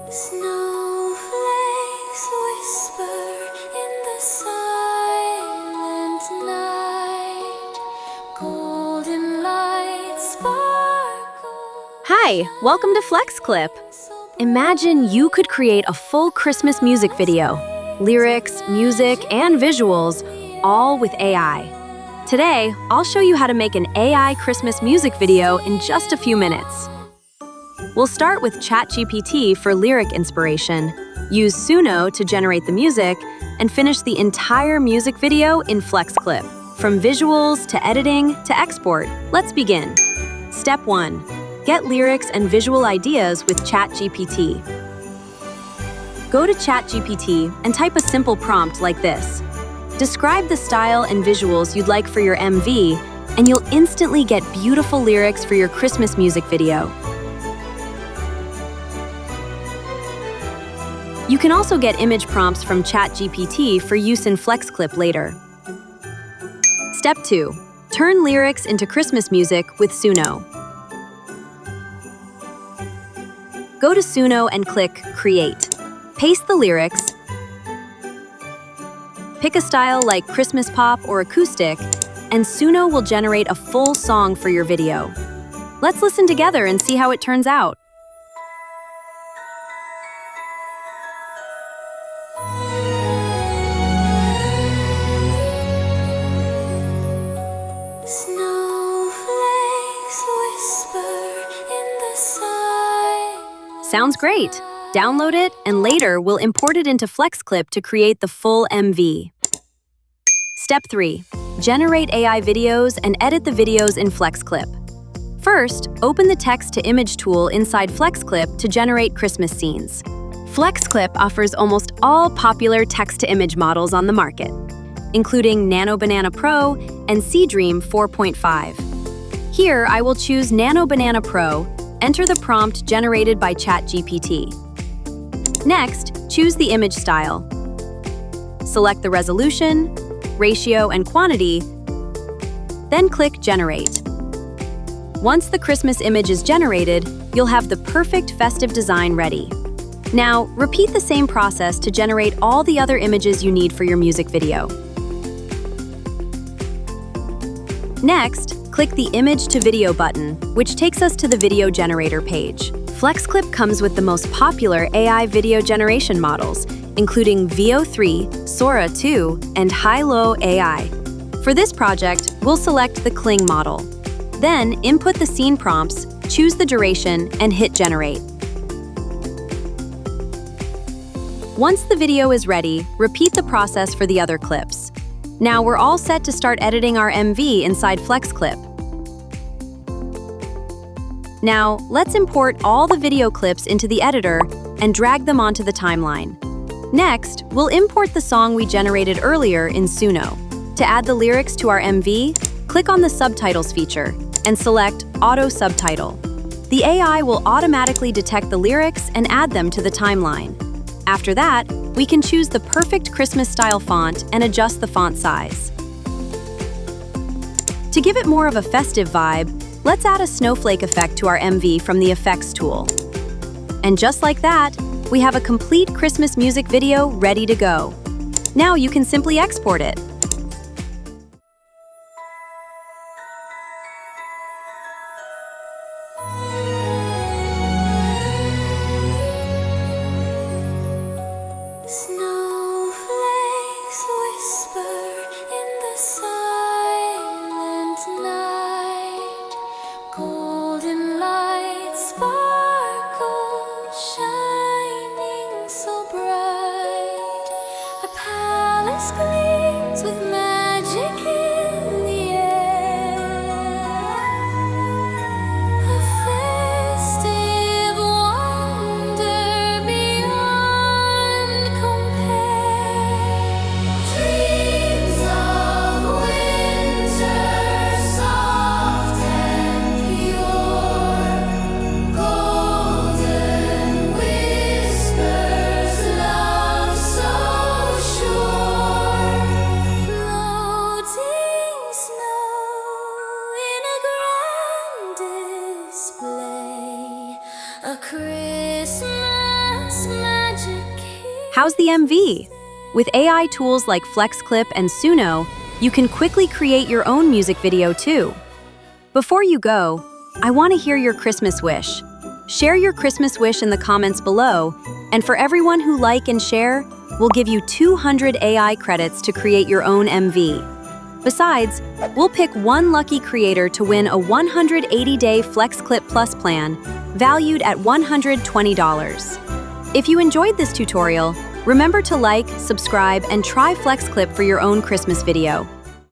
Snowflakes whisper in the silent night. Golden light sparkle. Hi, welcome to FlexClip. Imagine you could create a full Christmas music video. Lyrics, music, and visuals, all with AI. Today, I'll show you how to make an AI Christmas music video in just a few minutes. We'll start with ChatGPT for lyric inspiration, use Suno to generate the music, and finish the entire music video in FlexClip. From visuals to editing to export, let's begin. Step 1. Get lyrics and visual ideas with ChatGPT. Go to ChatGPT and type a simple prompt like this. Describe the style and visuals you'd like for your MV, and you'll instantly get beautiful lyrics for your Christmas music video. You can also get image prompts from ChatGPT for use in FlexClip later. Step 2. Turn lyrics into Christmas music with Suno. Go to Suno and click Create. Paste the lyrics. Pick a style like Christmas pop or acoustic, and Suno will generate a full song for your video. Let's listen together and see how it turns out. Snowflakes whisper in the silent. Sounds great! Download it, and later we'll import it into FlexClip to create the full MV. Step 3. Generate AI videos and edit the videos in FlexClip. First, open the text-to-image tool inside FlexClip to generate Christmas scenes. FlexClip offers almost all popular text-to-image models on the market, including Nano Banana Pro and Seedream 4.5. Here, I will choose Nano Banana Pro, enter the prompt generated by ChatGPT. Next, choose the image style. Select the resolution, ratio, and quantity, then click Generate. Once the Christmas image is generated, you'll have the perfect festive design ready. Now, repeat the same process to generate all the other images you need for your music video. Next, click the Image to Video button, which takes us to the video generator page. FlexClip comes with the most popular AI video generation models, including VO3, Sora 2, and High-Low AI. For this project, we'll select the Kling model. Then, input the scene prompts, choose the duration, and hit Generate. Once the video is ready, repeat the process for the other clips. Now we're all set to start editing our MV inside FlexClip. Now, let's import all the video clips into the editor and drag them onto the timeline. Next, we'll import the song we generated earlier in Suno. To add the lyrics to our MV, click on the Subtitles feature and select Auto Subtitle. The AI will automatically detect the lyrics and add them to the timeline. After that, we can choose the perfect Christmas-style font and adjust the font size. To give it more of a festive vibe, let's add a snowflake effect to our MV from the Effects tool. And just like that, we have a complete Christmas music video ready to go. Now you can simply export it. Snowflakes whisper in the silent night. Golden light sparkle, shining so bright. A palace gleams How's the MV? With AI tools like FlexClip and Suno, you can quickly create your own music video too. Before you go, I want to hear your Christmas wish. Share your Christmas wish in the comments below, and for everyone who like and share, we'll give you 200 AI credits to create your own MV. Besides, we'll pick one lucky creator to win a 180-day FlexClip Plus plan, valued at $120. If you enjoyed this tutorial, remember to like, subscribe, and try FlexClip for your own Christmas video.